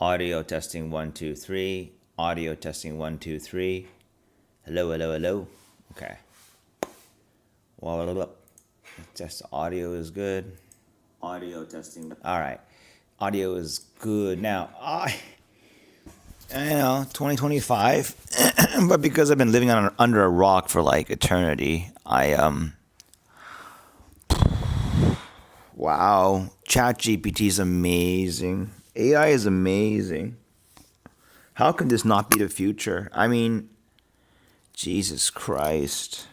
Audio testing 1 2 3. Audio testing 1 2 3. Hello, hello, hello. Okay. Well, test audio is good. Audio testing. All right. Audio is good. Now, I know 2025, but because I've been living under a rock for like eternity, wow, ChatGPT is amazing. AI is amazing. How can this not be the future? I mean, Jesus Christ.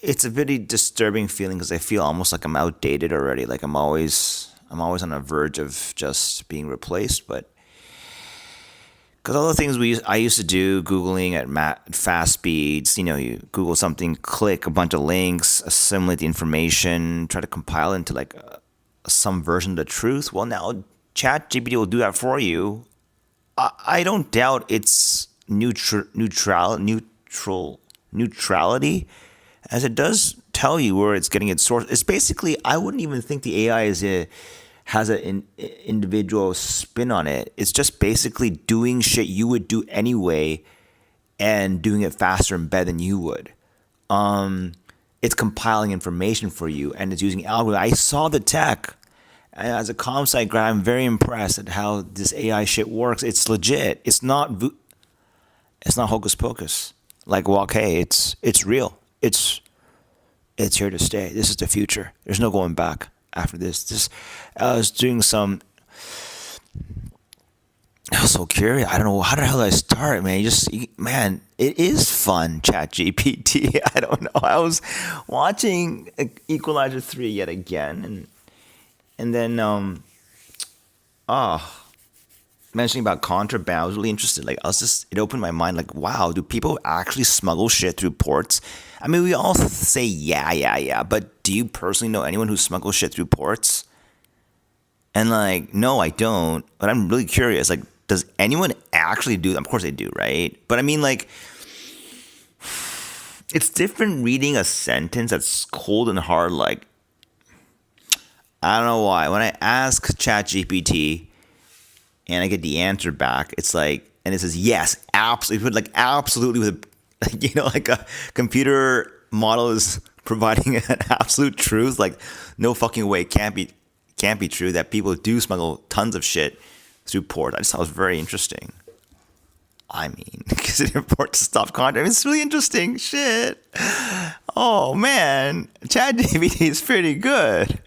It's a very disturbing feeling because I feel almost like I'm outdated already. Like I'm always on the verge of just being replaced. But because all the things I used to do, googling at fast speeds, you Google something, click a bunch of links, assimilate the information, try to compile it into like some version of the truth. Well, now ChatGPT will do that for you. I don't doubt its neutrality, as it does tell you where it's getting its source. It's basically, I wouldn't even think the AI has an individual spin on it. It's just basically doing shit you would do anyway and doing it faster and better than you would. It's compiling information for you and it's using algorithms. I saw the tech. And as a comp sci grad, I'm very impressed at how this AI shit works. It's legit. It's not hocus pocus. Like, well, okay, it's real. It's here to stay. This is the future. There's no going back after this. I was doing some. I was so curious. I don't know how the hell do I start, man. Man, it is fun. ChatGPT. I don't know. I was watching Equalizer 3 yet again, and then mentioning about contraband, I was really interested. Like, it opened my mind. Like, wow, do people actually smuggle shit through ports? I mean, we all say yeah, but do you personally know anyone who smuggles shit through ports? And like, no, I don't. But I'm really curious. Like, does anyone actually do that? Of course they do, right? But I mean, like, it's different reading a sentence that's cold and hard. Like, I don't know why. When I ask ChatGPT and I get the answer back, it's like, and it says yes, absolutely. Put like absolutely with like a computer model is providing an absolute truth. Like, no fucking way, can't be true that people do smuggle tons of shit through ports. I just thought it was very interesting. I mean, because it imports stop contract. It's really interesting shit. Oh man, ChatGPT is pretty good.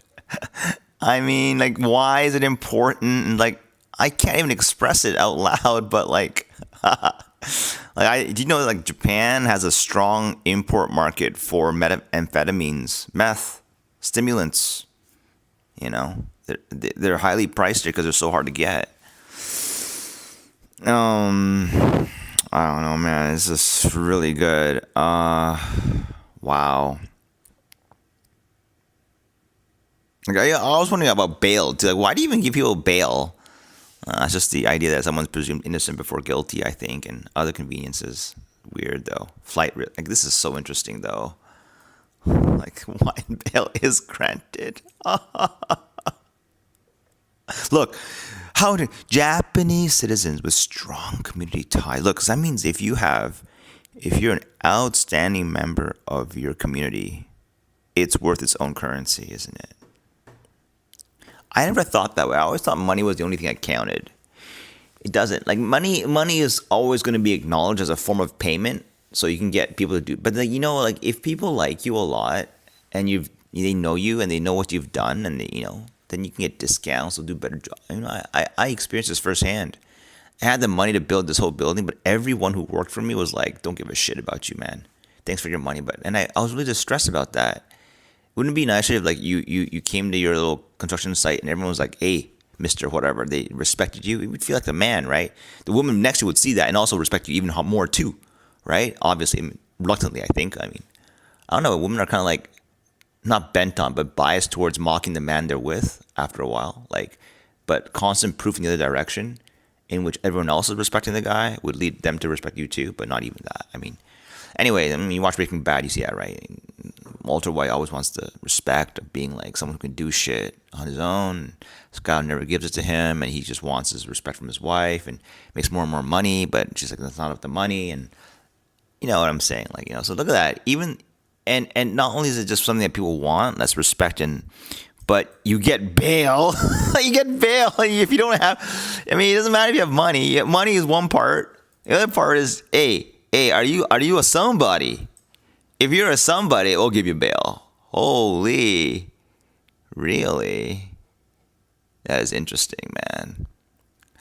I mean, like, why is it important? And like, I can't even express it out loud, but like, do you know like Japan has a strong import market for methamphetamines, meth, stimulants. They're highly priced because they're so hard to get. I don't know, man. This is really good. Wow. Like, I was wondering about bail. Like, why do you even give people bail? It's just the idea that someone's presumed innocent before guilty, I think, and other conveniences. Weird, though. Like, this is so interesting, though. Like, why bail is granted. Look, how do Japanese citizens with strong community ties? Look, 'cause that means if you're an outstanding member of your community, it's worth its own currency, isn't it? I never thought that way. I always thought money was the only thing that counted. It doesn't. Like, money is always going to be acknowledged as a form of payment, so you can get people to do. But like, like, if people like you a lot and they know you and they know what you've done, and then you can get discounts or do better job. I experienced this firsthand. I had the money to build this whole building, but everyone who worked for me was like, "Don't give a shit about you, man. Thanks for your money." And I was really distressed about that. Wouldn't it be nicer if like you came to your little construction site and everyone was like, "Hey, Mister Whatever," they respected you. You would feel like the man, right? The woman next to you would see that and also respect you even more too, right? Obviously, reluctantly, I think. I mean, I don't know. Women are kind of like not bent on, but biased towards mocking the man they're with after a while. Like, but constant proof in the other direction, in which everyone else is respecting the guy, would lead them to respect you too. But not even that. I mean, anyway, you watch Breaking Bad, you see that, right? Walter White always wants the respect of being like someone who can do shit on his own. Scott never gives it to him, and he just wants his respect from his wife, and makes more and more money. But she's like, that's not enough the money, and you know what I'm saying, like, you know. So look at that. Even and not only is it just something that people want, that's respect, but you get bail. You get bail if you don't have. I mean, it doesn't matter if you have money. Money is one part. The other part is, hey, are you a somebody? If you're a somebody, we'll give you bail. Holy, really? That is interesting, man.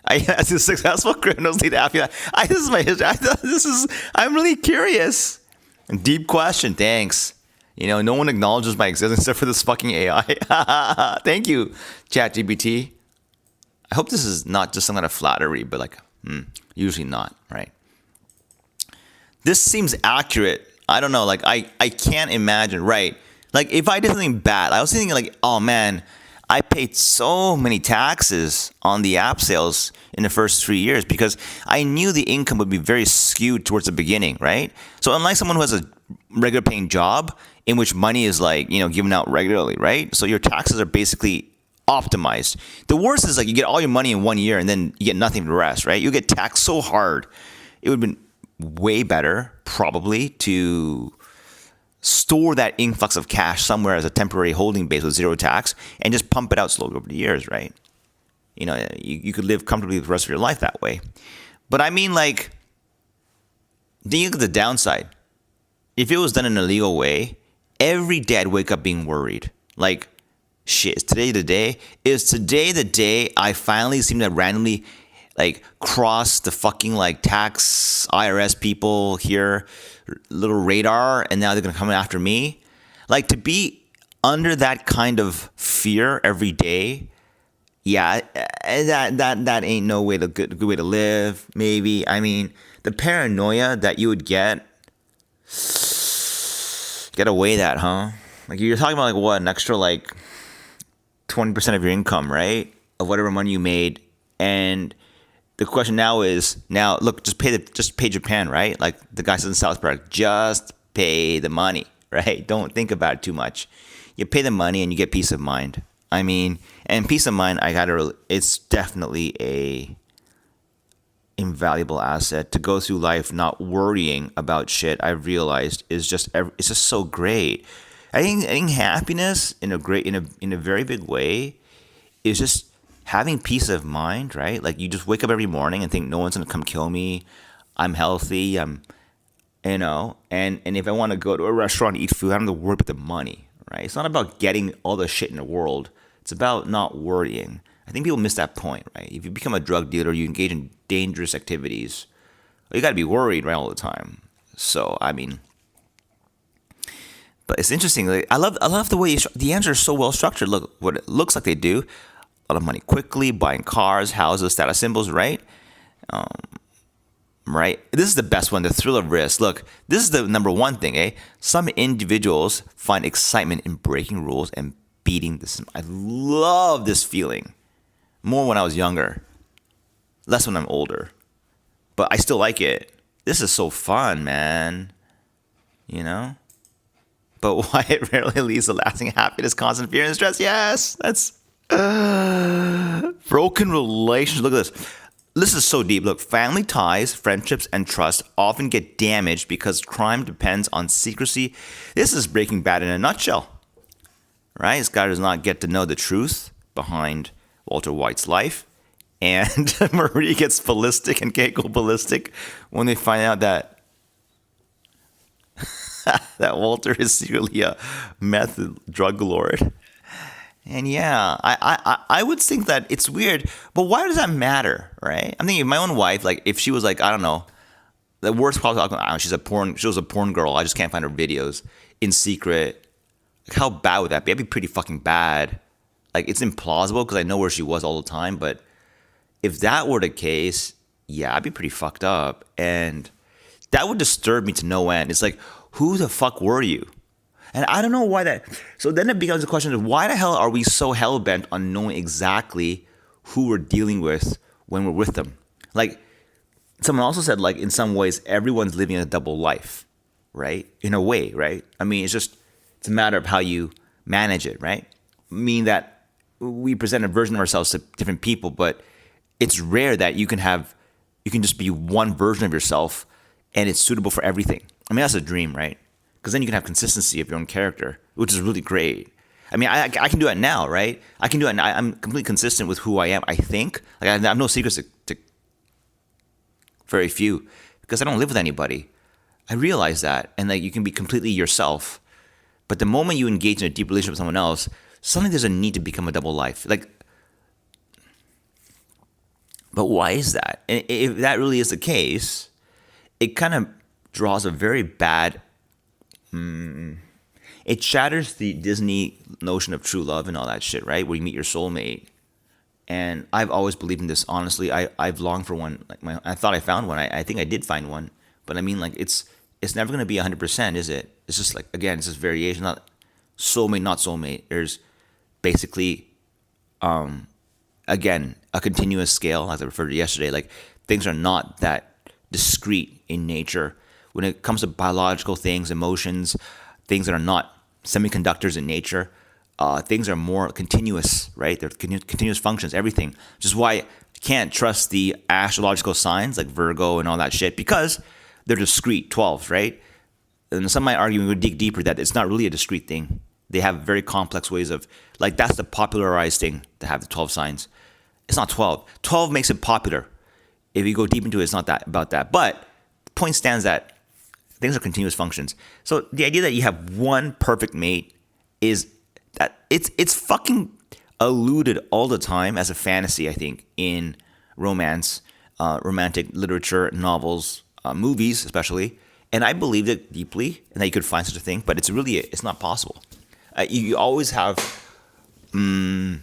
As a successful criminals lead after that. This is my history. I'm really curious. Deep question. Thanks. You know, no one acknowledges my existence except for this fucking AI. Thank you, chatgpt. I hope this is not just some kind of flattery, but like, usually not, right? This seems accurate. I don't know. Like, I can't imagine, right? Like, if I did something bad, I was thinking like, oh man, I paid so many taxes on the app sales in the first 3 years because I knew the income would be very skewed towards the beginning, right? So unlike someone who has a regular paying job in which money is like, you know, given out regularly, right? So your taxes are basically optimized. The worst is like you get all your money in 1 year and then you get nothing for the rest, right? You get taxed so hard. It would have been way better probably to store that influx of cash somewhere as a temporary holding base with zero tax and just pump it out slowly over the years, right? You know, you could live comfortably the rest of your life that way. But I mean, like, then you look at the downside. If it was done in a legal way, every day I'd wake up being worried. Like, shit, is today the day? Is today the day I finally seem to randomly like cross the fucking like tax IRS people here, little radar, and now they're gonna come after me? Like, to be under that kind of fear every day, yeah, that ain't no way to good way to live. Maybe, I mean, the paranoia that you would get away that, huh? Like, you're talking about like what, an extra like 20% of your income, right? Of whatever money you made. And the question now is, look, just pay Japan, right? Like the guy says in South Park, just pay the money, right? Don't think about it too much. You pay the money and you get peace of mind. I mean, and peace of mind, it's definitely a invaluable asset to go through life not worrying about shit. I've realized it's just so great. I think happiness in a very big way is just having peace of mind, right? Like, you just wake up every morning and think no one's gonna come kill me. I'm healthy. I'm, you know, and if I want to go to a restaurant and eat food, I don't have to worry about the money, right? It's not about getting all the shit in the world. It's about not worrying. I think people miss that point, right? If you become a drug dealer, you engage in dangerous activities, you got to be worried, right, all the time. So, I mean, but it's interesting. Like, I love the way the answer is so well structured. Look what it looks like they do. A lot of money quickly, buying cars, houses, status symbols, right? Right? This is the best one, the thrill of risk. Look, this is the number one thing, eh? Some individuals find excitement in breaking rules and beating the system. I love this feeling. More when I was younger. Less when I'm older. But I still like it. This is so fun, man. You know? But why it rarely leads to lasting happiness, constant fear and stress. Yes, that's broken relationships. Look at this. This is so deep. Look, family ties, friendships, and trust often get damaged because crime depends on secrecy. This is Breaking Bad in a nutshell. Right? This guy does not get to know the truth behind Walter White's life. And Marie gets ballistic and can't go ballistic when they find out that that Walter is secretly a meth drug lord. And yeah, I would think that it's weird, but why does that matter, right? I'm thinking of my own wife, like if she was like, I don't know, the worst possible outcome, she was a porn girl, I just can't find her videos in secret. Like, how bad would that be? That'd be pretty fucking bad. Like, it's implausible because I know where she was all the time, but if that were the case, yeah, I'd be pretty fucked up. And that would disturb me to no end. It's like, who the fuck were you? And I don't know why that. So then it becomes a question of why the hell are we so hell bent on knowing exactly who we're dealing with when we're with them? Like, someone also said, like, in some ways, everyone's living a double life, right? In a way, right? I mean, it's just It's a matter of how you manage it, right? Meaning that we present a version of ourselves to different people, but it's rare that you can just be one version of yourself and it's suitable for everything. I mean, that's a dream, right? Because then you can have consistency of your own character, which is really great. I mean, I can do it now, right? I can do it. And I'm completely consistent with who I am. I think like I have no secrets to very few because I don't live with anybody. I realize that, and like you can be completely yourself. But the moment you engage in a deep relationship with someone else, suddenly there's a need to become a double life. Like, but why is that? And if that really is the case, it kind of draws a very bad. It shatters the Disney notion of true love and all that shit, right? Where you meet your soulmate. And I've always believed in this. Honestly, I've longed for one. Like I thought I found one. I think I did find one. But I mean, like it's never gonna be 100%, is it? It's just like again, it's just variation. Not soulmate, not soulmate. There's basically again a continuous scale, as I referred to yesterday. Like things are not that discrete in nature when it comes to biological things, emotions, things that are not semiconductors in nature. Things are more continuous, right? They're continuous functions, everything. Which is why I can't trust the astrological signs like Virgo and all that shit because they're discrete 12s, right? And some might argue we would dig deeper that it's not really a discrete thing. They have very complex ways of, like, that's the popularized thing to have the 12 signs. It's not 12. 12 makes it popular. If you go deep into it, it's not that about that. But the point stands that things are continuous functions. So the idea that you have one perfect mate is that it's fucking alluded all the time as a fantasy, I think, in romance, romantic literature, novels, movies especially. And I believed it deeply and that you could find such a thing, but it's not possible. You always have, I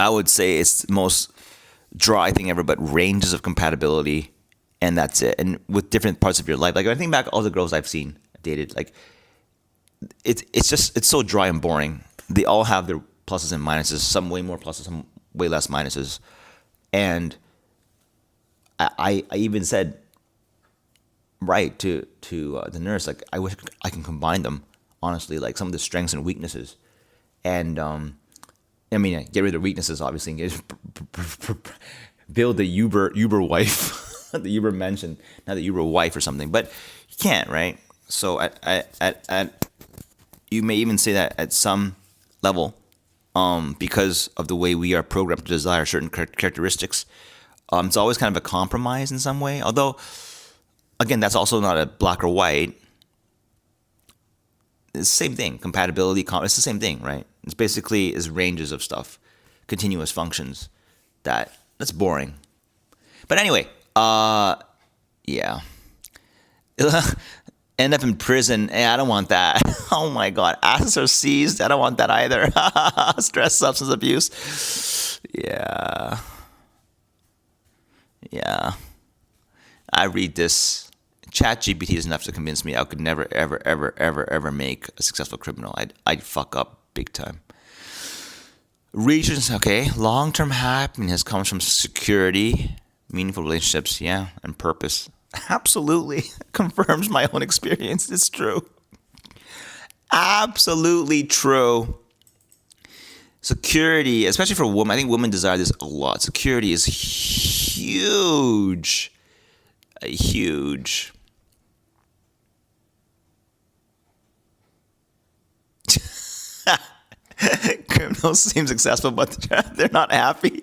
would say it's the most dry thing ever, but ranges of compatibility, and that's it. And with different parts of your life, like when I think back all the girls I've seen, dated, like it's so dry and boring. They all have their pluses and minuses, some way more pluses, some way less minuses. And I even said right to the nurse, like I wish I can combine them, honestly, like some of the strengths and weaknesses. And I mean, get rid of the weaknesses, obviously, and build the Uber wife, the Uber mentioned, not the Uber wife or something, but you can't, right? So at you may even say that at some level, because of the way we are programmed to desire certain characteristics, it's always kind of a compromise in some way. Although, again, that's also not a black or white. It's the same thing. Compatibility, it's the same thing, right? It's basically is ranges of stuff, continuous functions. That's boring. But anyway, yeah. End up in prison. I don't want that. Oh my God. Assets are seized. I don't want that either. Stress, substance abuse. Yeah. Yeah. I read this. ChatGPT is enough to convince me I could never, ever, ever, ever, ever make a successful criminal. I'd fuck up big time. Regions, okay. Long-term happiness comes from security, meaningful relationships, yeah, and purpose. Absolutely. Confirms my own experience. It's true. Absolutely true. Security, especially for women, I think women desire this a lot. Security is huge. Huge. Criminals seem successful, but they're not happy.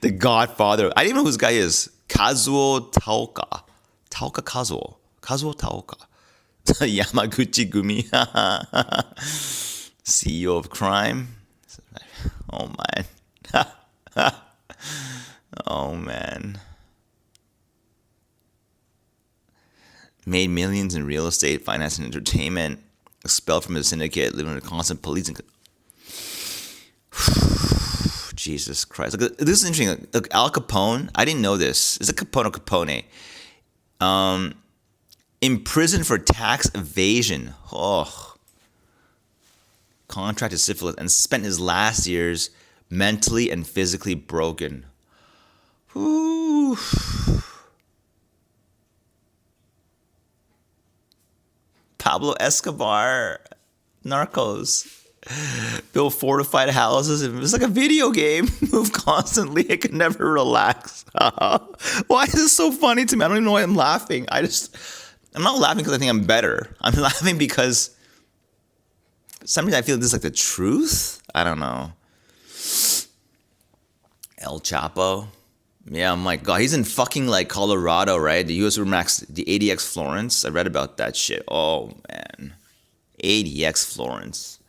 The Godfather. I didn't even know who this guy is. Kazuo Taoka. Taoka Kazuo. Kazuo Taoka. Yamaguchi Gumi. CEO of crime. Oh, man. Oh, man. Made millions in real estate, finance, and entertainment. Expelled from his syndicate, living under constant police and... Jesus Christ. Look, this is interesting. Look, Al Capone, I didn't know this. Is it Capone or Capone? Imprisoned for tax evasion. Oh. Contracted syphilis and spent his last years mentally and physically broken. Ooh. Pablo Escobar. Narcos. Build fortified houses. It's like a video game. Move constantly. I can never relax. Why is this so funny to me? I don't even know why I'm laughing. I'm not laughing because I think I'm better. I'm laughing because sometimes I feel this is like the truth. I don't know. El Chapo. Yeah, I'm like, God, he's in fucking like Colorado, right? The U.S. Max, the ADX Florence. I read about that shit. Oh, man. ADX Florence.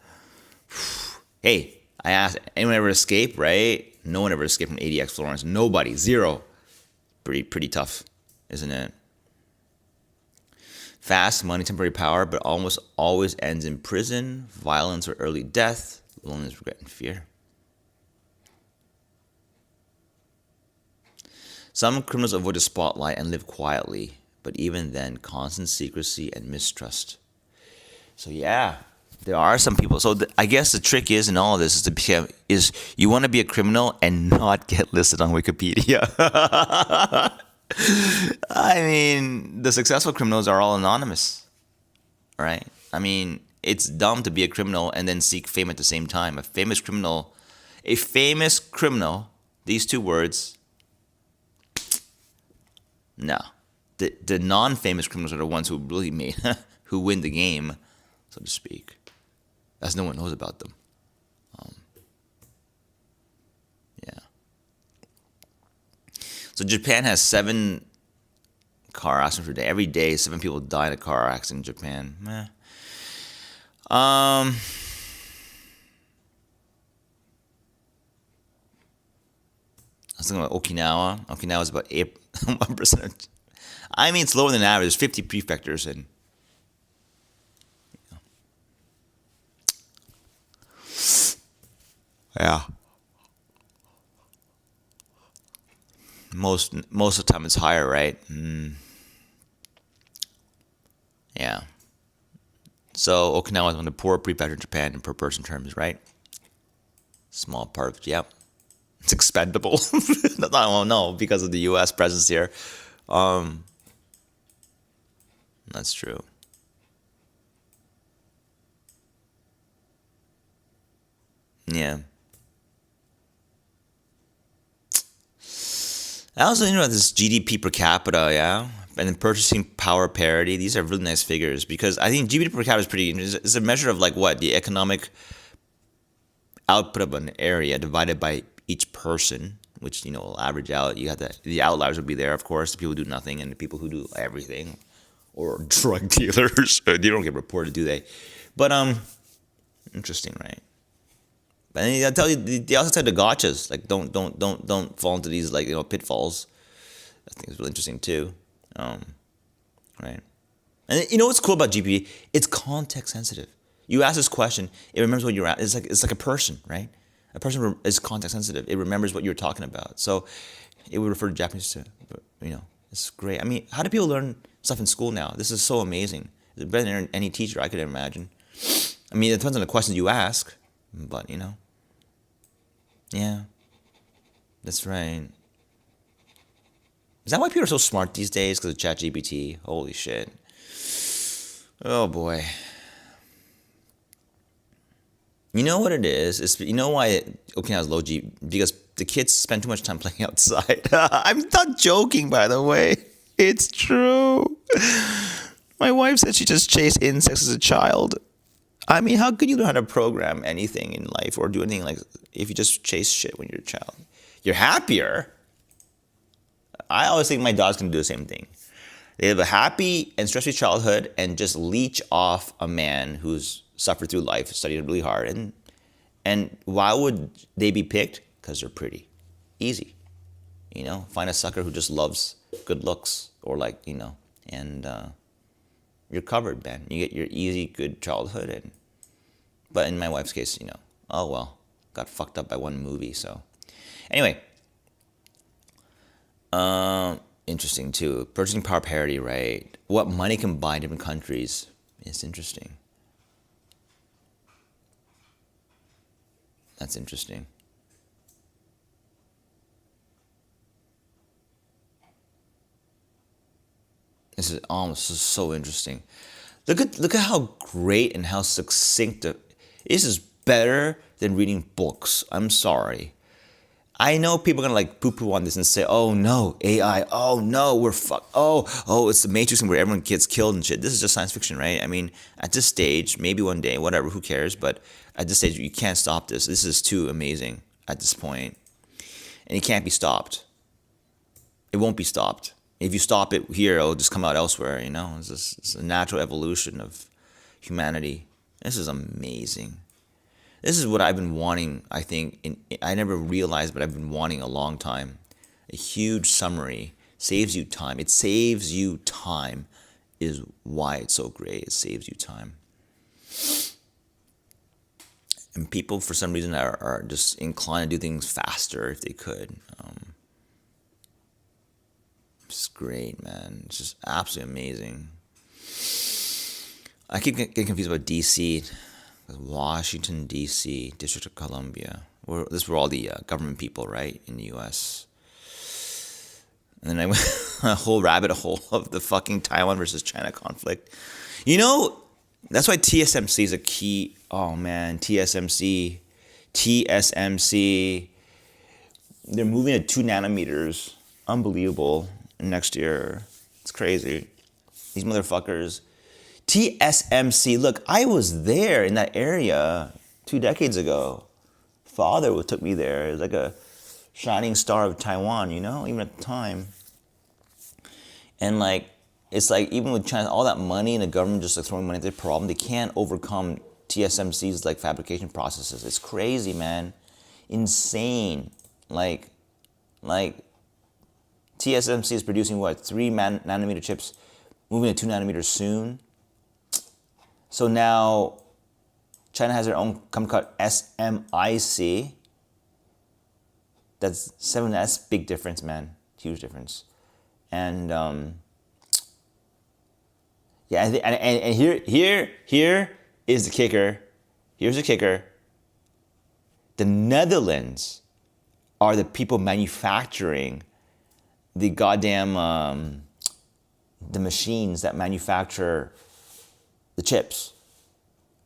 Hey, I asked, anyone ever escape, right? No one ever escaped from ADX Florence. Nobody. Zero. Pretty tough, isn't it? Fast money, temporary power, but almost always ends in prison, violence or early death, loneliness, regret, and fear. Some criminals avoid the spotlight and live quietly, but even then, constant secrecy and mistrust. So yeah, there are some people. So I guess the trick is in all of this is you want to be a criminal and not get listed on Wikipedia. I mean, the successful criminals are all anonymous, right? I mean, it's dumb to be a criminal and then seek fame at the same time. A famous criminal, these two words, no. The non-famous criminals are the ones who really made, who win the game, so to speak, as no one knows about them. Yeah. So Japan has 7 car accidents per day. Every day, 7 people die in a car accident in Japan. I was thinking about Okinawa. Okinawa is about 1%. I mean, it's lower than average. There's 50 prefectures and. Yeah. Most of the time it's higher, right? Yeah. So Okinawa is one of the poorer prefectures in Japan in per person terms, right? Small part of yep. It's expendable. No, because of the U.S. presence here. That's true. Yeah. I also think about this GDP per capita, yeah, and then purchasing power parity. These are really nice figures because I think GDP per capita is pretty. It's a measure of like what the economic output of an area divided by each person, which will average out. You have the outliers will be there, of course, the people who do nothing and the people who do everything, or drug dealers. They don't get reported, do they? But interesting, right? And I tell you, they also tell the gotchas like don't fall into these like pitfalls. I think it's really interesting too, right? And you know what's cool about GPT? It's context sensitive. You ask this question, it remembers what you're at. It's like a person, right? A person is context sensitive. It remembers what you're talking about. So it would refer to Japanese to, it's great. I mean, how do people learn stuff in school now? This is so amazing. It's better than any teacher I could imagine. I mean, it depends on the questions you ask, but yeah, that's right. Is that why people are so smart these days? Because of ChatGPT? Holy shit. Oh boy. You know what it is? You know why Okinawa's low G? Because the kids spend too much time playing outside. I'm not joking, by the way. It's true. My wife said she just chased insects as a child. I mean, how could you learn how to program anything in life or do anything like if you just chase shit when you're a child? You're happier. I always think my dog's gonna do the same thing. They have a happy and stress-free childhood and just leech off a man who's suffered through life, studied really hard, and why would they be picked? Because they're pretty, easy. Find a sucker who just loves good looks or and you're covered, man. You get your easy, good childhood, but in my wife's case, oh well, got fucked up by one movie. So anyway. Interesting too. Purchasing power parity, right? What money can buy in different countries. It's interesting. That's interesting. This is almost so interesting. Look at how great and how succinct this is. Better than reading books. I'm sorry. I know people are gonna like poo-poo on this and say, "Oh no, AI. Oh no, we're fucked. Oh, it's the Matrix where everyone gets killed and shit." This is just science fiction, right? I mean, at this stage, maybe one day, whatever, who cares? But at this stage, you can't stop this. This is too amazing at this point, and it can't be stopped. It won't be stopped. If you stop it here, it'll just come out elsewhere. It's a natural evolution of humanity. This is amazing. This is what I've been wanting, I think. I never realized, but I've been wanting a long time. A huge summary saves you time. It saves you time is why it's so great. It saves you time. And people, for some reason, are just inclined to do things faster if they could. It's great, man. It's just absolutely amazing. I keep getting confused about D.C., Washington, D.C., District of Columbia. This is where all the government people, right, in the U.S. And then I went a whole rabbit hole of the fucking Taiwan versus China conflict. That's why TSMC is a key. Oh, man, TSMC. They're moving at 2 nanometers. Unbelievable. Next year. It's crazy. These motherfuckers. TSMC, look, I was there in that area 2 decades ago. Father took me there. It was like a shining star of Taiwan, even at the time. And it's like even with China, all that money and the government just like throwing money at the problem, they can't overcome TSMC's like fabrication processes. It's crazy, man. Insane. Like TSMC is producing 3 nanometer chips, moving to 2 nanometers soon. So now China has their own company called SMIC. That's 7. That's big difference, man. Huge difference. And and here is the kicker. Here's the kicker. The Netherlands are the people manufacturing the goddamn the machines that manufacture the chips.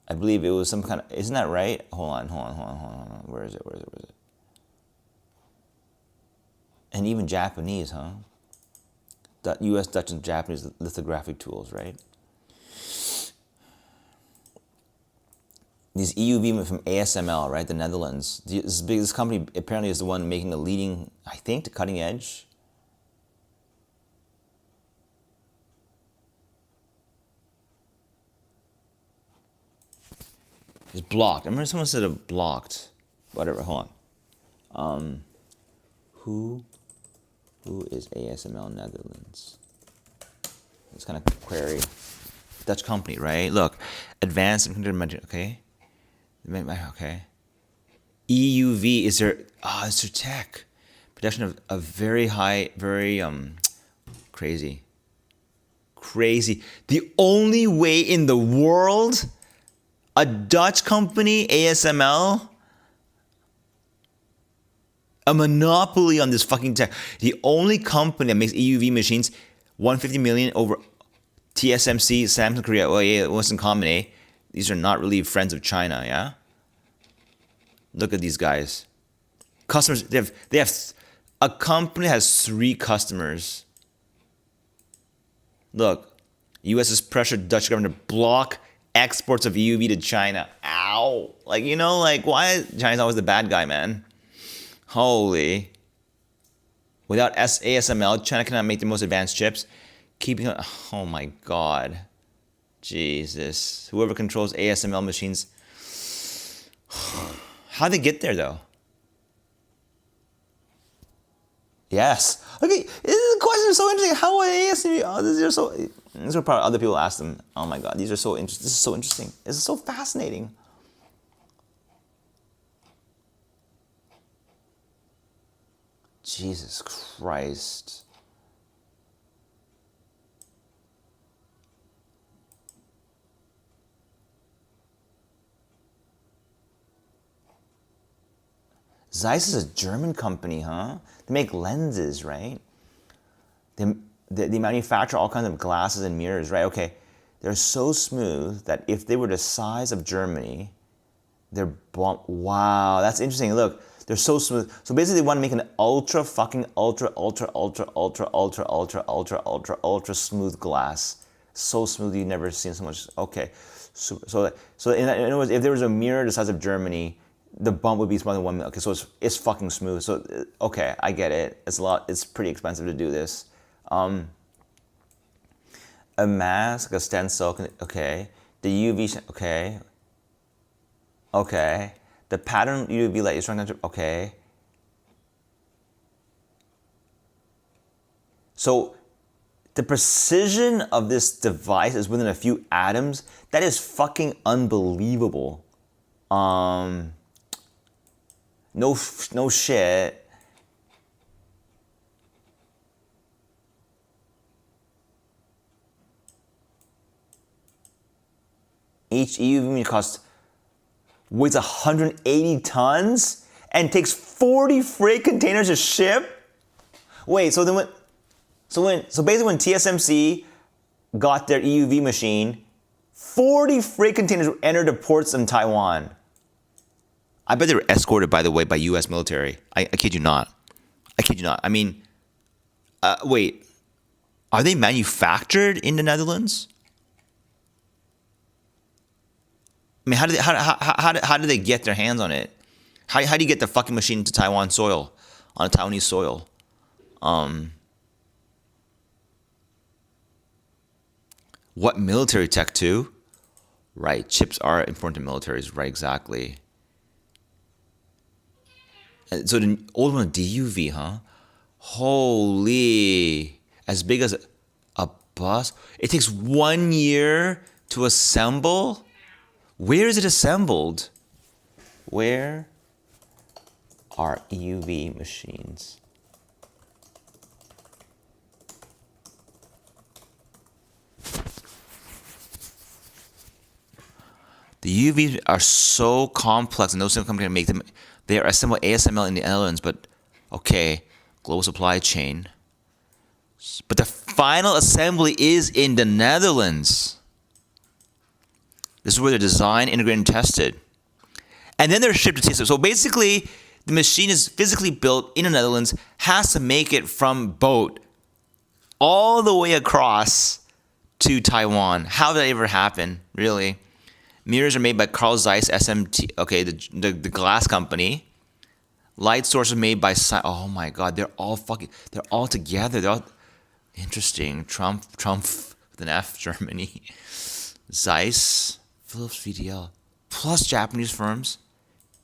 I believe it was some kind of, isn't that right? Hold on. Where is it? And even Japanese, huh? The US, Dutch, and Japanese lithographic tools, right? These EUV from ASML, right? The Netherlands. This company apparently is the one making the leading, I think, the cutting edge. It's blocked. I remember someone said it blocked. Whatever, hold on. Who is ASML Netherlands? It's kind of query. Dutch company, right? Look, advanced and okay. Okay. EUV is their it's their tech. Production of very high, very crazy. The only way in the world a Dutch company, ASML, a monopoly on this fucking tech. The only company that makes EUV machines, 150 million over TSMC, Samsung Korea. Well, yeah, it wasn't common, eh? These are not really friends of China, yeah? Look at these guys. Customers, they have a company has 3 customers. Look, U.S. has pressured Dutch government to block exports of EUV to China. Ow. Why is China's always the bad guy, man? Holy. Without ASML, China cannot make the most advanced chips. Oh my God. Jesus. Whoever controls ASML machines. How'd they get there, though? Yes. Okay, the question is so interesting. How are ASML? Oh, these are probably other people ask them. Oh my God, these are so interesting. This is so interesting. This is so fascinating. Jesus Christ. Zeiss is a German company, huh? They make lenses, right? They manufacture all kinds of glasses and mirrors, right? Okay. They're so smooth that if they were the size of Germany, they're wow, that's interesting. Look, they're so smooth. So basically, they want to make an ultra fucking ultra smooth glass. So smooth you've never seen so much. Okay, so in other words, if there was a mirror the size of Germany, the bump would be smaller than 1 mil. Okay, so it's fucking smooth. So okay, I get it. It's a lot. It's pretty expensive to do this. A mask, a stencil. Okay, the UV. Okay. The pattern UV light is trying to. Okay. So the precision of this device is within a few atoms. That is fucking unbelievable. No shit. Each EUV weighs 180 tons and takes 40 freight containers to ship. Wait, so basically when TSMC got their EUV machine, 40 freight containers entered the ports in Taiwan. I bet they were escorted, by the way, by U.S. military. I kid you not. I mean, wait, are they manufactured in the Netherlands? I mean, how do they get their hands on it? How do you get the fucking machine to Taiwan soil, on a Taiwanese soil? What military tech too? Right, chips are important to militaries. Right, exactly. So the old one, DUV, huh? Holy, as big as a bus. It takes 1 year to assemble. Where is it assembled? Where are EUV machines? The UVs are so complex, and no single company can make them. They are assembled ASML in the Netherlands, but okay, global supply chain. But the final assembly is in the Netherlands. This is where they're designed, integrated, and tested. And then they're shipped to TSMC. So basically, the machine is physically built in the Netherlands, has to make it from boat all the way across to Taiwan. How did that ever happen, really? Mirrors are made by Carl Zeiss SMT, okay, the glass company. Light source is made by, oh my God, they're all together. They're all interesting. Trump with an F, Germany. Zeiss, Philips VDL, plus Japanese firms.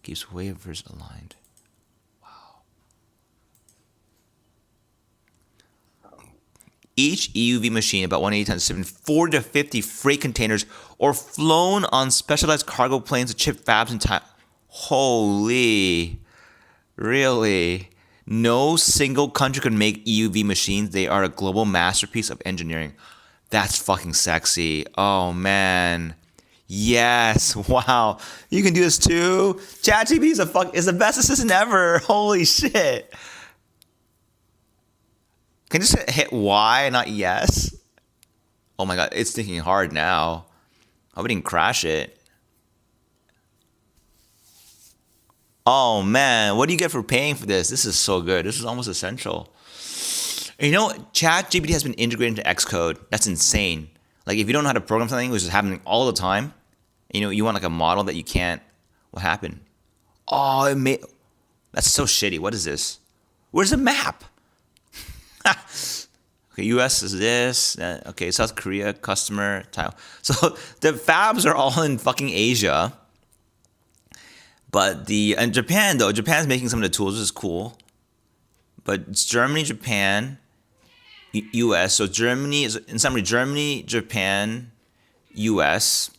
Keeps wafers aligned. Wow. Each EUV machine, about 180 tons, shipped in 40 to 50 freight containers or flown on specialized cargo planes to chip fabs in time. Holy. Really? No single country could make EUV machines. They are a global masterpiece of engineering. That's fucking sexy. Oh, man. Yes. Wow. You can do this too? ChatGPT is the best assistant ever. Holy shit. Can you just hit Y, not yes? Oh my God, it's thinking hard now. I hope it didn't crash it. Oh man, what do you get for paying for this? This is so good. This is almost essential. And you know, ChatGPT has been integrated into Xcode. That's insane. Like if you don't know how to program something, which is happening all the time, you want like a model that you can't. What happened? Oh, that's so shitty. What is this? Where's the map? Okay, U.S. is this. Okay, South Korea, customer, Taiwan. So the fabs are all in fucking Asia. But and Japan, though. Japan's making some of the tools, which is cool. But it's Germany, Japan, U.S. So Germany is, in summary, Germany, Japan, U.S.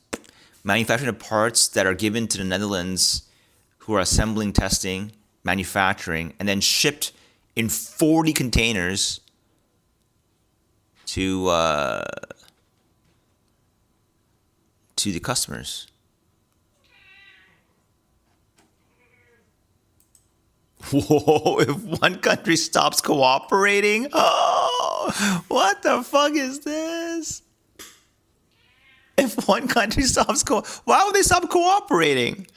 manufacturing the parts that are given to the Netherlands, who are assembling, testing, manufacturing, and then shipped in 40 containers to the customers. Whoa, if one country stops cooperating, oh, what the fuck is this? if one country stops why would they stop cooperating?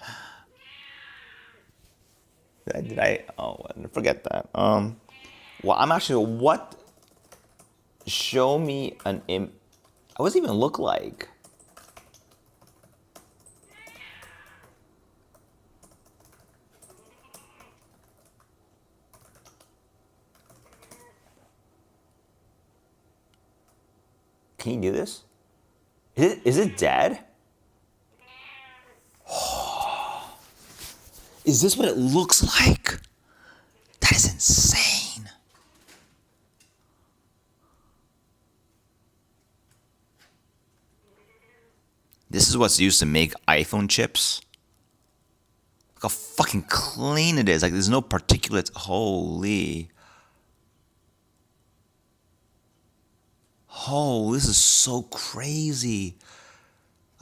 Did I? Oh, forget that. Well, I'm actually what? Show me an what does it even look like? Can you do this? Is it dead? Is this what it looks like? That is insane. This is what's used to make iPhone chips. Look how fucking clean it is. Like there's no particulates. Holy. Oh, this is so crazy.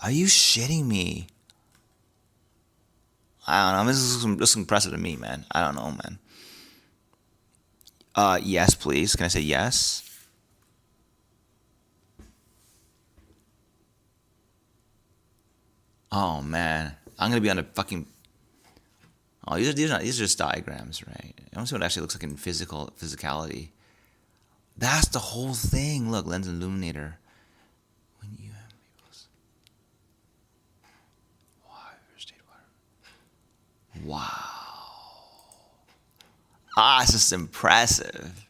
Are you shitting me? I don't know. This is impressive to me, man. I don't know, man. Yes, please. Can I say yes? Oh man, I'm gonna be on a fucking. Oh, these are just diagrams, right? I want to see what it actually looks like in physicality. That's the whole thing. Look, lens illuminator. When you have wow. It's just impressive.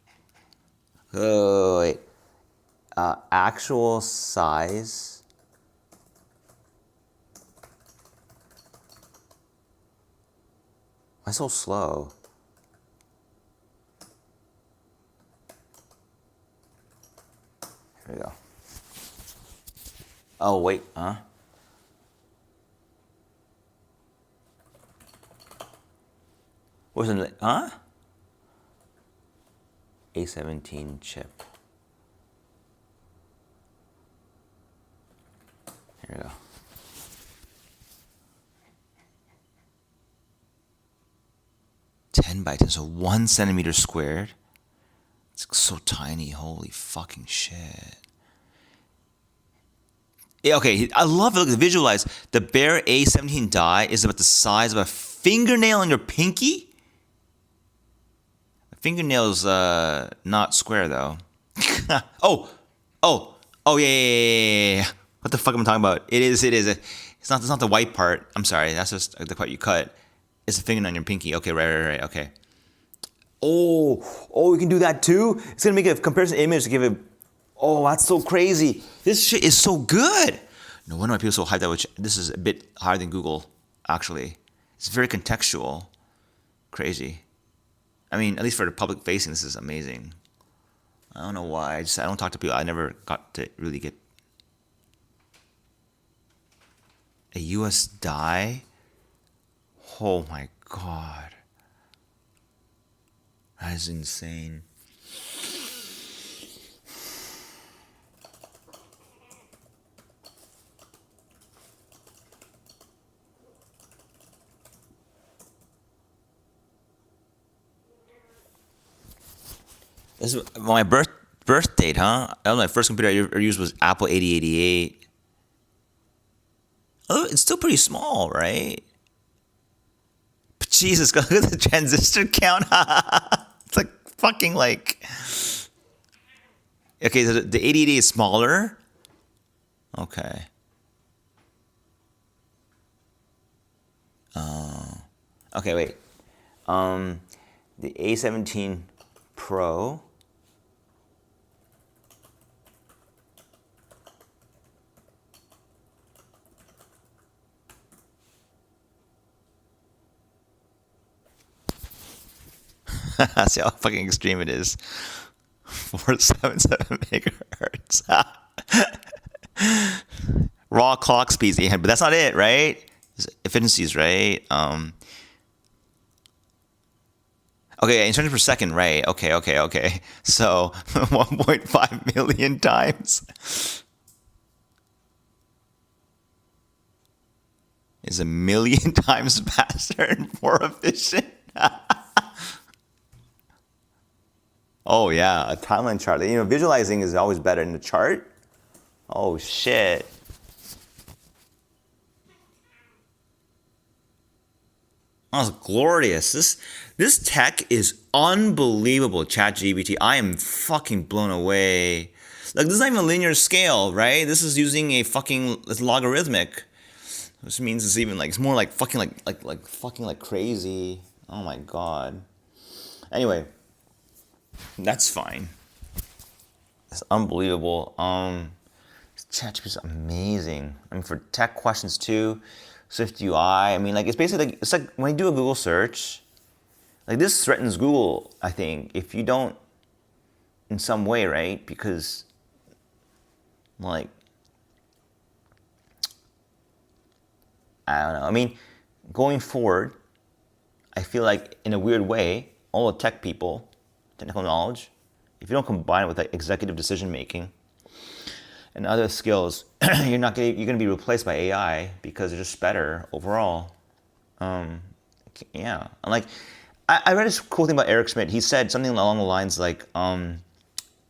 Oh wait. Actual size. Why so slow? Here we go. Oh wait, huh? Wasn't it? Huh? A17 chip. Here we go. Ten by 10, so 1 centimeter squared. It's so tiny. Holy fucking shit. Yeah, okay, I love it. Look, visualize the bare A17 die is about the size of a fingernail on your pinky. The fingernail's not square though. oh, yeah. What the fuck am I talking about? It is. It's not the white part. I'm sorry. That's just the part you cut. It's a fingernail on your pinky. Okay, right. Okay. Oh, we can do that too? It's gonna make a comparison image to give it. Oh, that's so crazy. This shit is so good. No wonder why people are so hyped out. This is a bit higher than Google, actually. It's very contextual. Crazy. I mean, at least for the public facing, this is amazing. I don't know why. I don't talk to people. I never got to really get a US die. Oh my god. That is insane. This is my birth date, huh? I don't know, my first computer I ever used was Apple 8088. Oh, it's still pretty small, right? But Jesus, look at the transistor count. It's like fucking like. Okay, so the 8088 is smaller. Okay. Okay, wait. The A17 Pro. See how fucking extreme it is. 477 megahertz. Raw clock speeds 800, but that's not it, right? Efficiencies, right? Okay, instructions per second, right? Okay. So 1.5 million times is a million times faster and more efficient. Oh yeah, a timeline chart. Visualizing is always better in the chart. Oh shit. was glorious. This tech is unbelievable. ChatGPT. I am fucking blown away. Like this is not even a linear scale, right? This is using it's logarithmic, which means it's even like it's more like fucking like fucking like crazy. Oh my god. Anyway, that's fine. It's unbelievable. ChatGPT is amazing. I mean, for tech questions too, Swift UI. I mean, like it's basically like it's like when you do a Google search, like this threatens Google. I think if you don't, in some way, right? Because like I don't know. I mean, going forward, I feel like in a weird way, all the tech people, technical knowledge, if you don't combine it with like executive decision making and other skills, you're gonna be replaced by AI because they're just better overall. Yeah, like I read this cool thing about Eric Schmidt. He said something along the lines like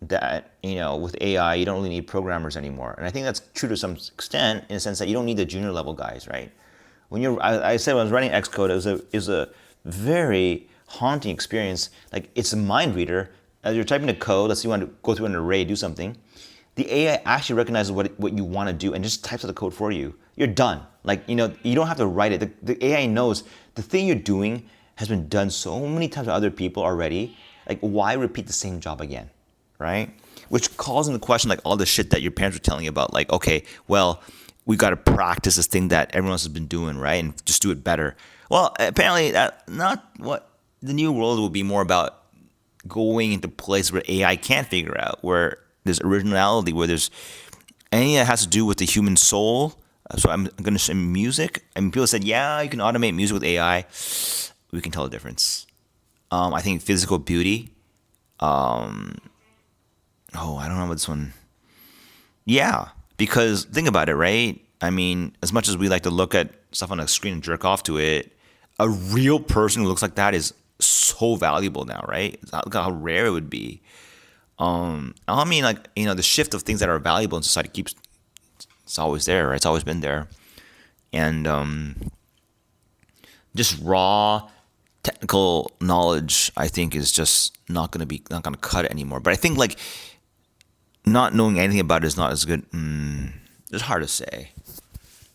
that with AI you don't really need programmers anymore, and I think that's true to some extent in the sense that you don't need the junior level guys, right? I said when I was writing Xcode, it was a very haunting experience. Like it's a mind reader. As you're typing the code, let's say you want to go through an array, do something. The AI actually recognizes what you want to do and just types out the code for you. You're done. Like, you don't have to write it. The AI knows the thing you're doing has been done so many times by other people already. Like, why repeat the same job again, right? Which calls into question like all the shit that your parents were telling you about. Like, okay, well, we got to practice this thing that everyone else has been doing, right? And just do it better. Well, apparently that's not what the new world will be more about, going into places where AI can't figure out, where there's originality, where there's anything that has to do with the human soul. So I'm going to say music. I mean, people said, yeah, you can automate music with AI. We can tell the difference. I think physical beauty. I don't know about this one. Yeah, because think about it, right? I mean, as much as we like to look at stuff on a screen and jerk off to it, a real person who looks like that is so valuable now, right? Look how rare it would be. I mean, like, the shift of things that are valuable in society it's always there, right? It's always been there. And just raw technical knowledge, I think, is just not going to cut it anymore. But I think, like, not knowing anything about it is not as good. It's hard to say.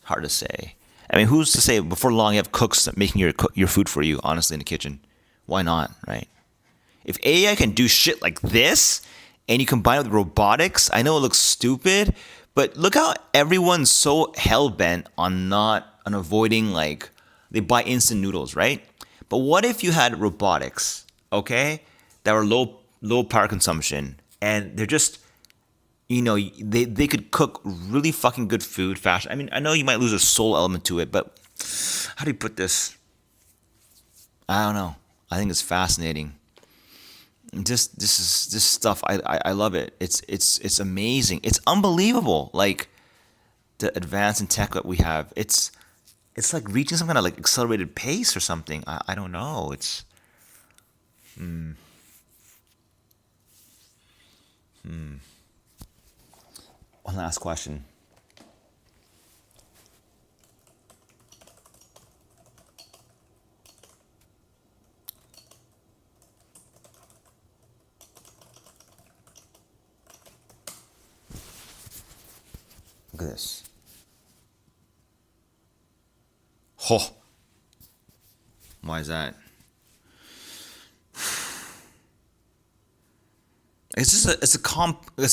Hard to say. I mean, who's to say before long you have cooks making your food for you, honestly, in the kitchen? Why not, right? If AI can do shit like this and you combine it with robotics, I know it looks stupid, but look how everyone's so hell-bent on avoiding, like, they buy instant noodles, right? But what if you had robotics, okay, that were low power consumption, and they're just, they could cook really fucking good food fast. I mean, I know you might lose a soul element to it, but how do you put this? I don't know. I think it's fascinating. This stuff. I love it. It's amazing. It's unbelievable. Like the advance in tech that we have. It's like reaching some kind of like accelerated pace or something. I don't know. It's One last question. Look at this. Oh, why is that? It's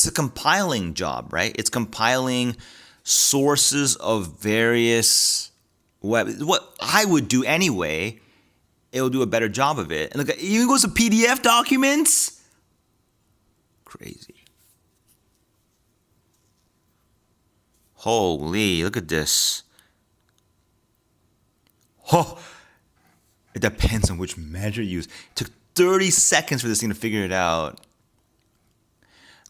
a compiling job, right? It's compiling sources of various what I would do anyway. It will do a better job of it. And look, it even goes to PDF documents. Crazy. Holy, look at this. Oh, it depends on which measure you use. It took 30 seconds for this thing to figure it out.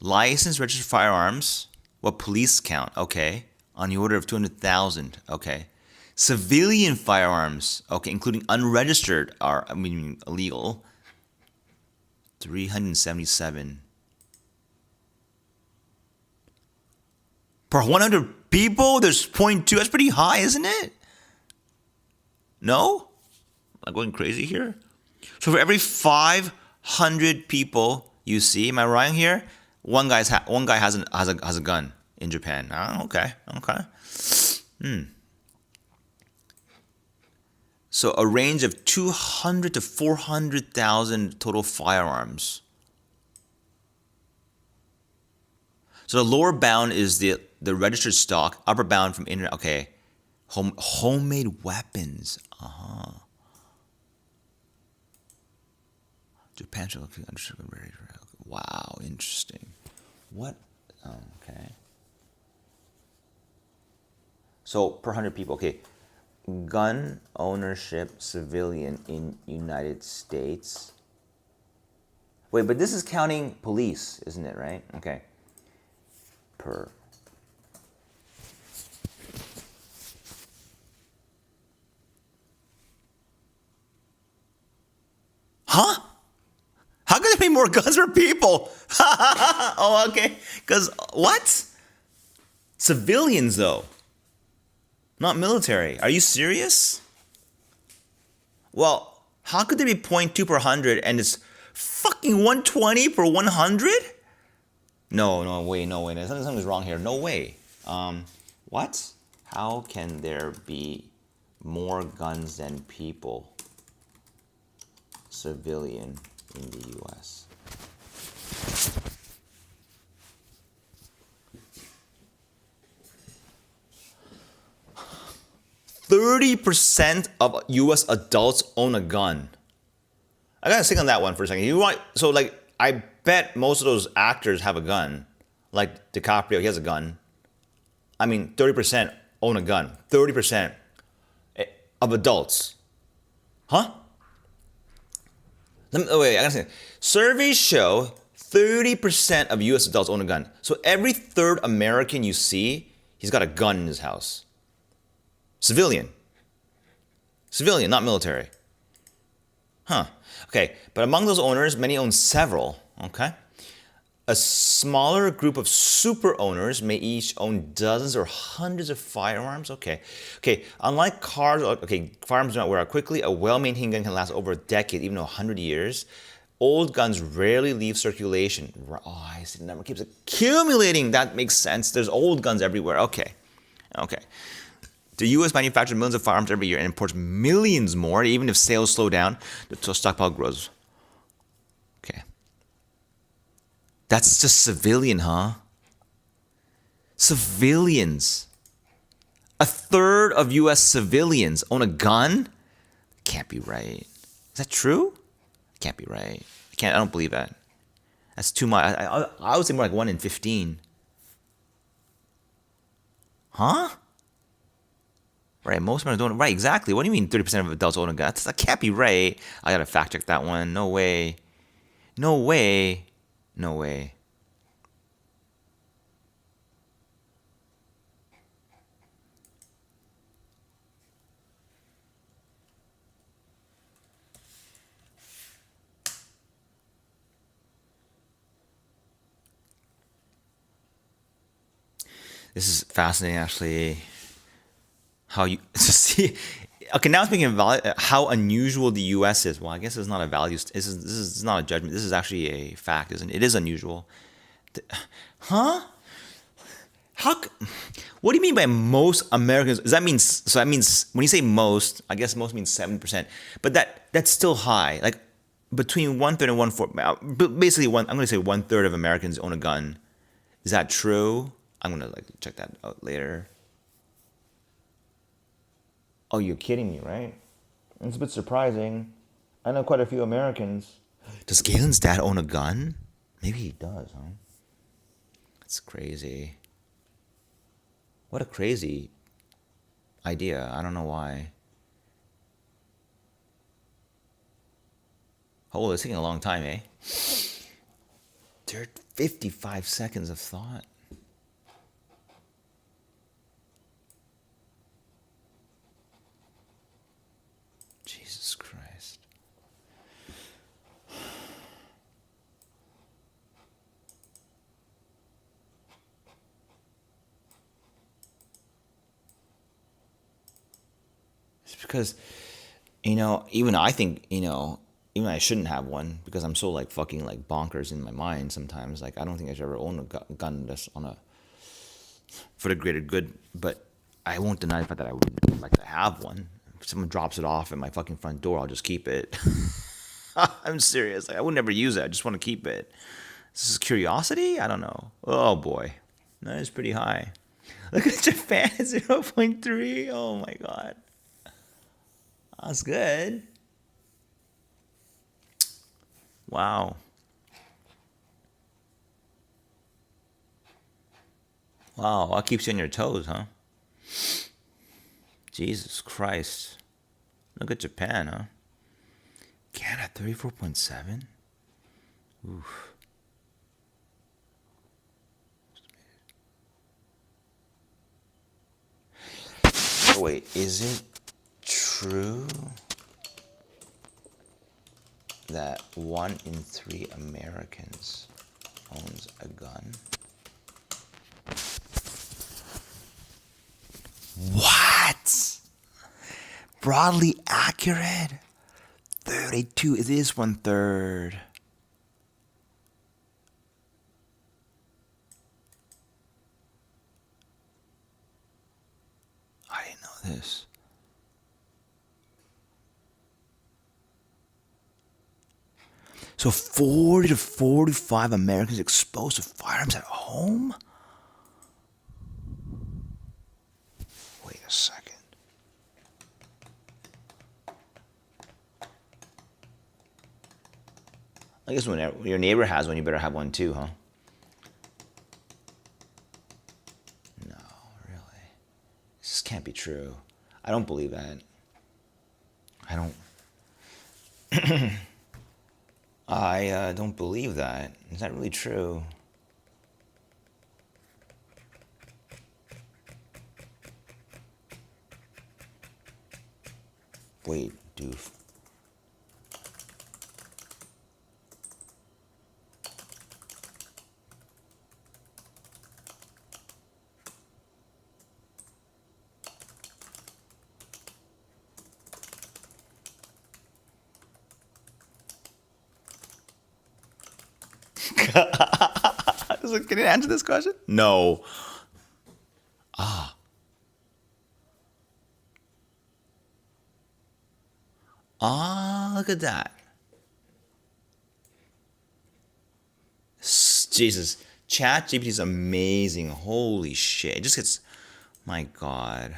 Licensed registered firearms. What police count? Okay. On the order of 200,000. Okay. Civilian firearms. Okay, including unregistered illegal. 377. Per 100 people, there's 0.2. That's pretty high, isn't it? No? I'm going crazy here. So for every 500 people you see, am I right here? One guy has a gun in Japan. Oh, okay, okay. So a range of 200 to 400,000 total firearms. So the lower bound is the registered stock, upper bound from internet. Okay, homemade weapons. Japan shall understood. Wow, interesting. What? Oh, okay. So per 100 people. Okay, gun ownership civilian in United States. Wait, but this is counting police, isn't it? Right? Okay. Per. Huh? How can there be more guns for people? Oh, okay. Because what? Civilians, though. Not military. Are you serious? Well, how could there be 0.2 per 100 and it's fucking 120 per 100? No way. Something's wrong here. No way. What? How can there be more guns than people? Civilian in the U.S. 30% of U.S. adults own a gun. I gotta stick on that one for a second. I bet most of those actors have a gun. Like DiCaprio, he has a gun. I mean, 30% own a gun. 30% of adults. Huh? Wait, I gotta say. Surveys show 30% of U.S. adults own a gun. So every third American you see, he's got a gun in his house. Civilian, not military. Huh. Okay, but among those owners, many own several. Okay. A smaller group of super owners may each own dozens or hundreds of firearms. Okay. Unlike cars, firearms do not wear out quickly. A well-maintained gun can last over a decade, even 100 years. Old guns rarely leave circulation. Oh, I see. The number keeps accumulating. That makes sense. There's old guns everywhere. Okay. The U.S. manufactures millions of firearms every year and imports millions more. Even if sales slow down, the stockpile grows. Okay. That's just civilian, huh? Civilians. A third of U.S. civilians own a gun? Can't be right. Is that true? Can't be right. I don't believe that. That's too much. I would say more like 1 in 15. Huh? Right, most Americans don't. Right, exactly. What do you mean 30% of adults own a gun? That can't be right. I gotta fact check that one. No way. This is fascinating, actually. How you see? Okay, now speaking of how unusual the U.S. is. Well, I guess it's not a value. This is not a judgment. This is actually a fact, isn't it? It is unusual. Huh? What do you mean by most Americans? Does that mean so? That means when you say most, I guess most means 7%. But that's still high. Like between 1/3 and 1/4. Basically, I'm going to say 1/3 of Americans own a gun. Is that true? I'm going to check that out later. Oh, you're kidding me, right? It's a bit surprising. I know quite a few Americans. Does Galen's dad own a gun? Maybe he does, huh? That's crazy. What a crazy idea. I don't know why. Oh, it's taking a long time, eh? 55 seconds of thought. Jesus Christ. It's because Even I think, even I shouldn't have one because I'm so like fucking like bonkers in my mind sometimes. Like I don't think I should ever own a gun just on a for the greater good. But I won't deny the fact that I would like to have one. If someone drops it off at my fucking front door, I'll just keep it. I'm serious. Like I would never use it. I just want to keep it. This is curiosity. I don't know. Oh boy, that is pretty high. Look at Japan, 0.3. Oh my god, that's good. Wow. Wow, that keeps you on your toes, huh? Jesus Christ. Look at Japan, huh? Canada, 34.7? Oof. Oh, wait, is it true that 1 in 3 Americans owns a gun? What? Broadly accurate? 32. It is 1/3. I didn't know this. So 40 to 45 Americans exposed to firearms at home? Wait a second. I guess when your neighbor has one, you better have one too, huh? No, really. This can't be true. I don't believe that. I don't. I don't believe that. Is that really true? Wait, doof. Can you answer this question? No. Look at that. Jesus. ChatGPT is amazing. Holy shit. It just gets. My God.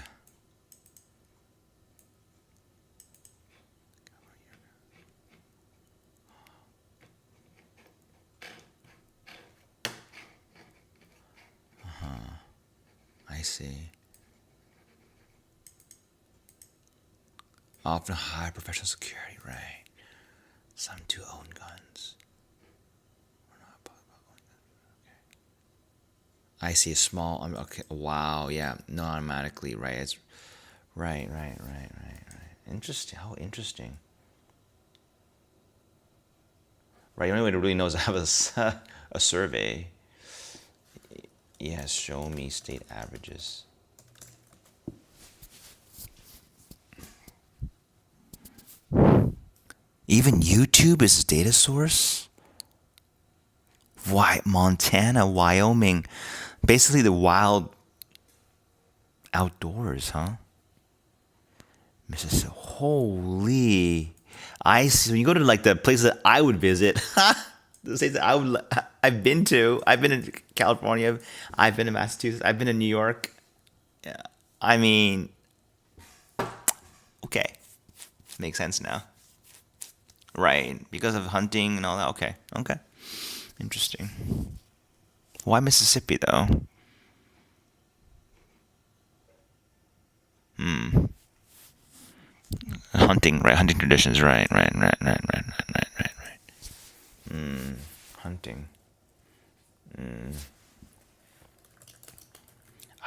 I see. Often high professional security, right? Some do own guns. I see a small. Okay. Wow. Yeah. No, automatically. Right. It's right. Right. Right. Right. Right. Interesting. How interesting. Right. The only way to really know is to have a survey. Yes. Show me state averages. Even YouTube is a data source. Why Montana, Wyoming, basically the wild outdoors, huh? Mississippi. Holy. I see. When you go to like the places that I would visit, the states that I've been to. I've been in California. I've been in Massachusetts. I've been in New York. Yeah. I mean, okay, makes sense now. Right, because of hunting and all that. Okay, okay, interesting. Why Mississippi though? Hunting, right? Hunting traditions, right? Right, right, right, right, right, right, right, right. Hunting.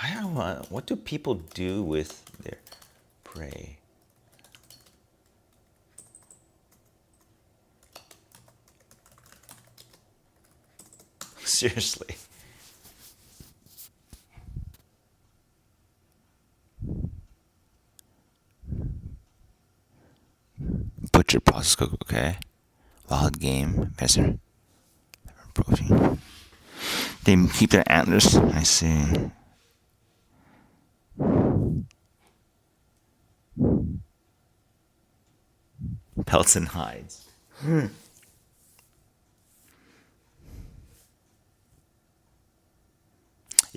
I don't know. What do people do with their prey? Seriously. Let's go. Okay. Wild game. Medicine. Protein. They keep their antlers. I see. Pelts and hides. Yo,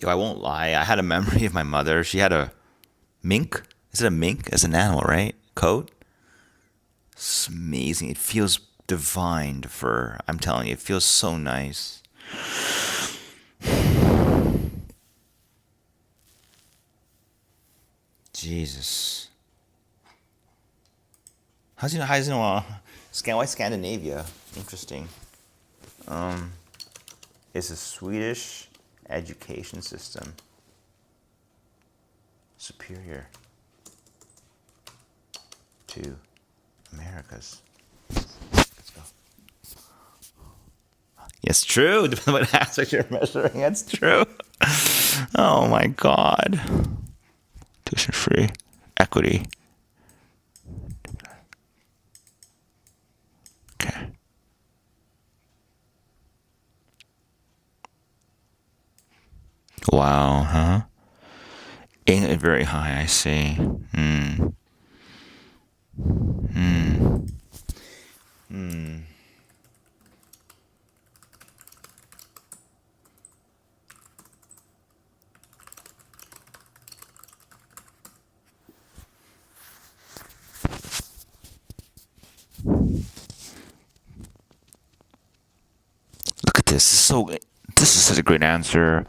I won't lie. I had a memory of my mother. She had a mink. Is it a mink? It's an animal, right? Coat. It's amazing. It feels divine. Fur. I'm telling you, it feels so nice. Jesus. How's he know? Why Scandinavia? Interesting. It's a Swedish education system. Superior to America's. Let's go. Yes, true. Depending on what aspect you're measuring, that's true. Oh my God. Tuition free. Equity. Okay. Wow, huh? Ain't it very high, I see. Hmm. Hmm. Hmm. Look at this. This is such a great answer.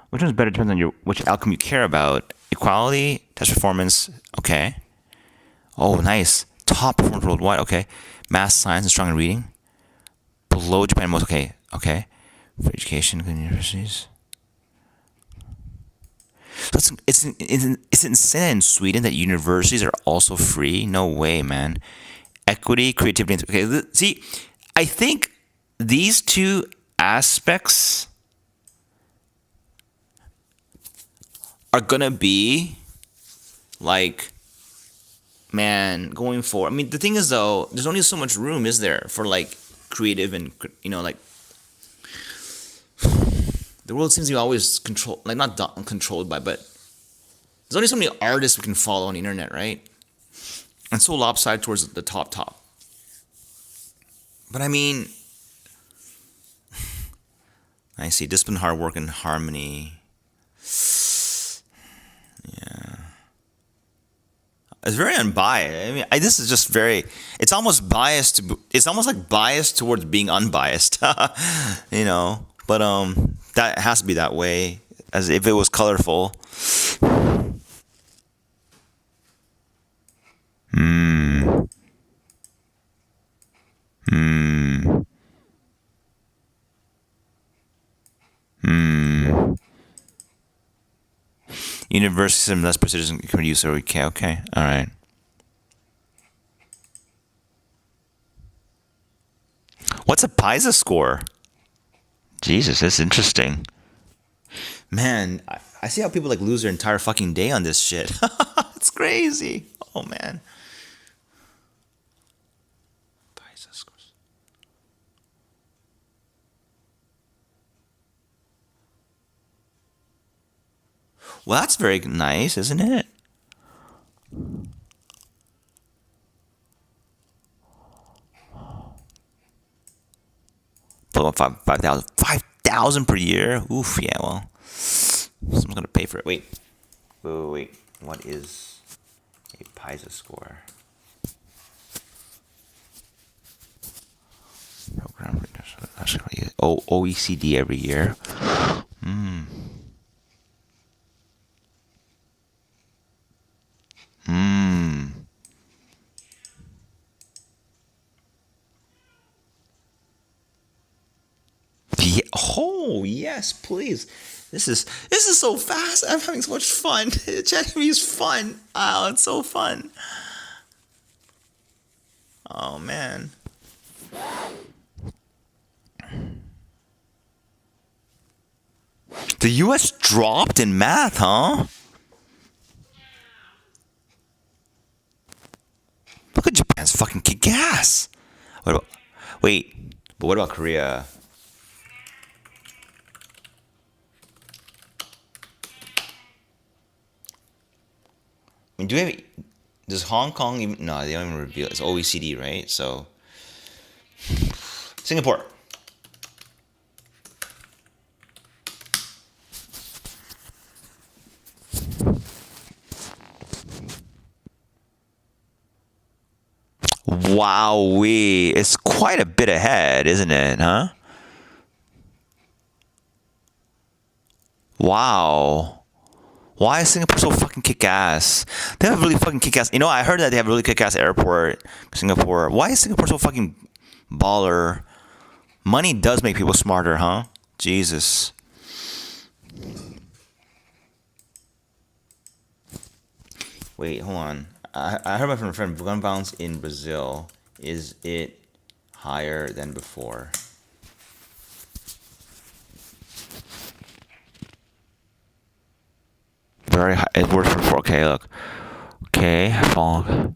Which one's better depends on which outcome you care about. Equality, test performance, okay. Oh, nice. Top performance worldwide, okay. Math, science, and strong in reading. Below Japan most, okay, okay. For education, good universities. So it's insane in Sweden that universities are also free. No way, man. Equity, creativity. Okay, see, I think these two aspects are gonna be like, man, going forward. I mean, the thing is though, there's only so much room, is there, for like creative and like the world seems to be always controlled, like not controlled by, but there's only so many artists we can follow on the internet, right? And so lopsided towards the top. But I mean, I see discipline, hard work, and harmony. Yeah, it's very unbiased. I mean, this is just very. It's almost biased. It's almost like biased towards being unbiased. But that has to be that way, as if it was colorful. Hmm. Hmm. Hmm. University system less precision can use. Okay. All right. What's a PISA score? Jesus, that's interesting. Man, I see how people like lose their entire fucking day on this shit. It's crazy. Oh man. PISA scores. Well, that's very nice, isn't it? Put up 5,000. 5,000 per year? Oof, yeah, well. Someone's gonna pay for it. Wait. What is a PISA score? Program OECD every year. Hmm. Hmm. Yeah. Oh yes, please. This is so fast. I'm having so much fun. ChatGPT is fun. Oh, it's so fun. Oh man. The U.S. dropped in math, huh? Look at Japan's fucking kick ass. What about, wait, but what about Korea? I mean, does Hong Kong even, no, they don't even reveal, it's OECD, right? So, Singapore. Wowee, it's quite a bit ahead, isn't it, huh? Wow. Why is Singapore so fucking kick ass? They have really fucking kick ass. You know, I heard that they have a really kick ass airport, Singapore. Why is Singapore so fucking baller? Money does make people smarter, huh? Jesus. Wait, hold on. I heard from a friend, gun violence in Brazil, is it higher than before? Very high. It works for 4K. Look. Okay, fog.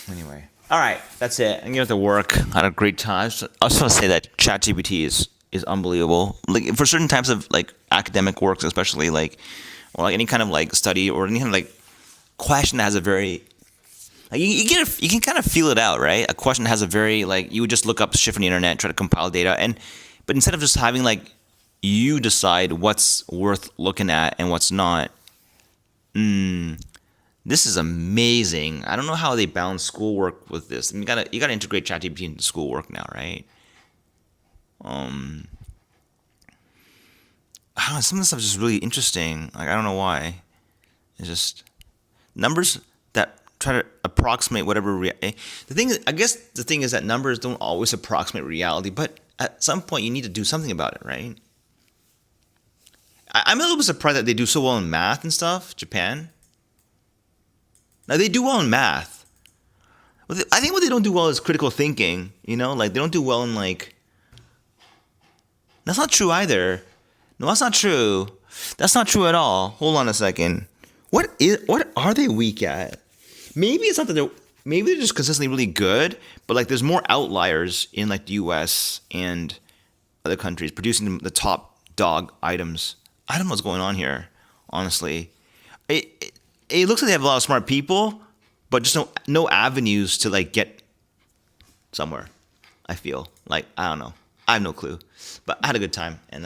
Anyway, all right, that's it. I'm gonna have to work. I had a great time. I just want to say that ChatGPT is unbelievable. Like for certain types of like academic works, especially like or like any kind of like study or any kind of like question that has a very like you can kind of feel it out, right? A question has a very like you would just look up shit from the internet, try to compile data, and but instead of just having like you decide what's worth looking at and what's not. This is amazing. I don't know how they balance schoolwork with this. I mean, you gotta integrate ChatGPT into schoolwork now, right? I don't know, some of this stuff is just really interesting. Like I don't know why. It's just numbers that try to approximate whatever. The thing, I guess, the thing is that numbers don't always approximate reality, but at some point you need to do something about it, right? I'm a little bit surprised that they do so well in math and stuff. Japan. Now they do well in math. I think what they don't do well is critical thinking. You know, like they don't do well in like. That's not true either. No, that's not true. That's not true at all. Hold on a second. What are they weak at? Maybe it's not that maybe they're just consistently really good, but like there's more outliers in like the US and other countries producing the top dog items. I don't know what's going on here, honestly. It looks like they have a lot of smart people, but just no avenues to like get somewhere. I feel like I don't know. I have no clue, but I had a good time, and that's.